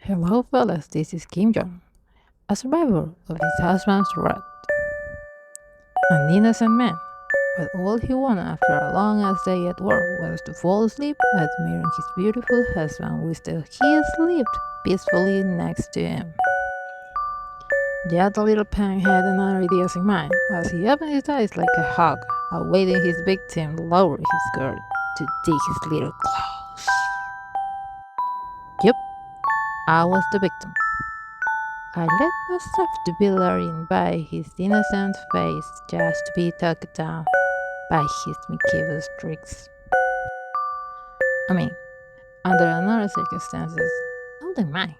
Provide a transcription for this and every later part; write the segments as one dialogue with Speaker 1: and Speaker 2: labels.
Speaker 1: Hello, fellas, this is Jwan, a survivor of his husband's wrath. An innocent man, but all he wanted after a long ass day at work was to fall asleep admiring his beautiful husband while he slept peacefully next to him. Yet the little pang had another idea in mind, as he opened his eyes like a hawk, awaiting his victim to lower his guard to dig his little claws. Yup, I was the victim. I let myself to be lured by his innocent face just to be talked down by his mischievous tricks. I mean, under other circumstances, I wouldn't mind.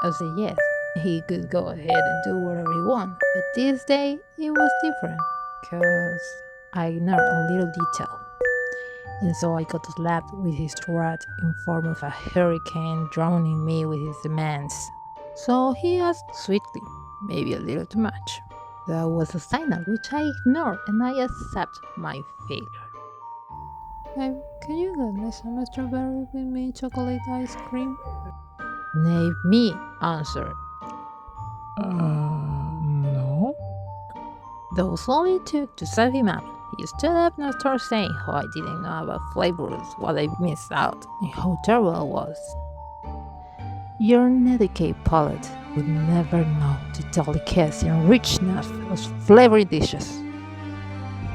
Speaker 1: I said yes, he could go ahead and do whatever he wanted, but this day it was different because I ignored a little detail. And so I got slapped with his rod in form of a hurricane drowning me with his demands. So he asked sweetly, maybe a little too much. That was a signal which I ignored and I accept my failure. Babe, can you get me some strawberry with me chocolate ice cream? Nay, me answered.
Speaker 2: No.
Speaker 1: Those only took to set him up. He stood up and started saying how I didn't know about flavors, what I missed out, and how terrible I was. Your uneducated palate would never know the delicacy and richness of flavored dishes.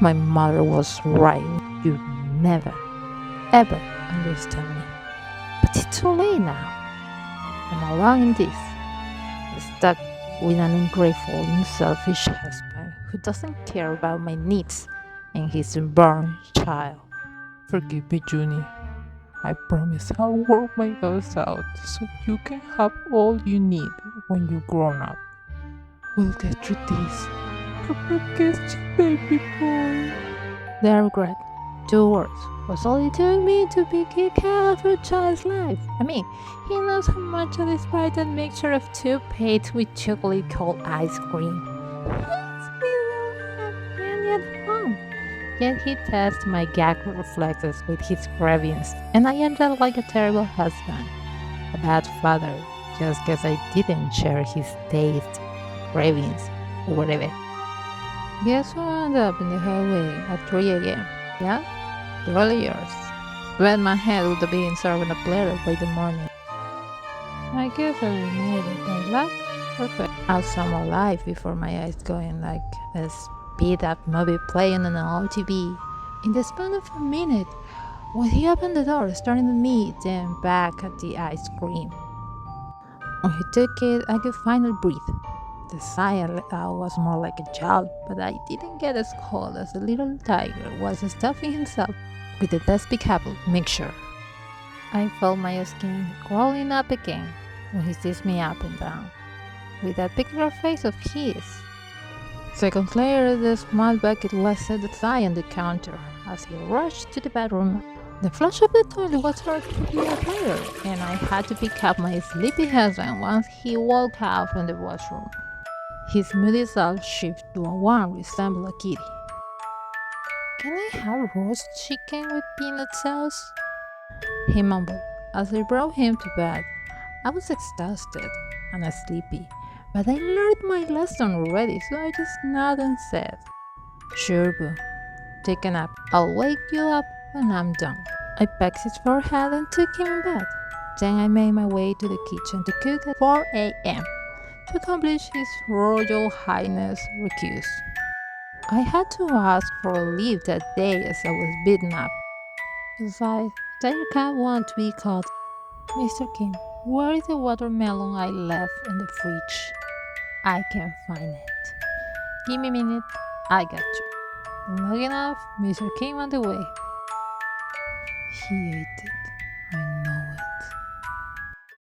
Speaker 1: My mother was right. You never, ever understand me. But it's too late now. I'm alone in this, stuck with an ungrateful and selfish husband who doesn't care about my needs and his unborn child.
Speaker 2: Forgive me, Junie. I promise I'll work my ass out so you can have all you need when you're grown up. We'll get through this. I kissed you, baby boy.
Speaker 1: The regret, two words, was all it took me to be kicked out of a child's life. I mean, he knows how much I despise that mixture of toothpaste with chocolate called ice cream. Yes, we don't have candy at home. Yet he tests my gag reflexes with his cravings, and I ended up like a terrible husband, a bad father, just because I didn't share his taste, cravings, or whatever. Guess who ended up in the hallway at 3 a.m.? Yeah? Really yours. Bet my head would have been served a platter by the morning. I guess I made it by luck. Perfect. I'll sum my life before my eyes going like a speed up movie playing on an old TV. In the span of a minute, when he opened the door, starting at me, then back at the ice cream. When he took it, I could finally breathe. The sigh I let out was more like a child, but I didn't get as cold as the little tiger was stuffing himself with the despicable mixture. I felt my skin crawling up again when he seized me up and down, with that peculiar face of his. Seconds later, the small bucket was set aside on the counter as he rushed to the bedroom. The flush of the toilet was heard to be later, and I had to pick up my sleepy husband once he woke out from the washroom. His moody self shifted to a one resembling a kitty. Can I have roast chicken with peanut sauce? He mumbled as I brought him to bed. I was exhausted and sleepy, but I learned my lesson already, so I just nodded and said, Sure, boo. Take a nap. I'll wake you up when I'm done. I pecked his forehead and took him in bed. Then I made my way to the kitchen to cook at 4 a.m. to accomplish his Royal Highness' request. I had to ask for a leave that day as I was beaten up. Besides, I can't want to be caught. Mr. Kim, where is the watermelon I left in the fridge? I can't find it. Give me a minute, I got you. Long enough, Mr. Kim on the way. He ate it.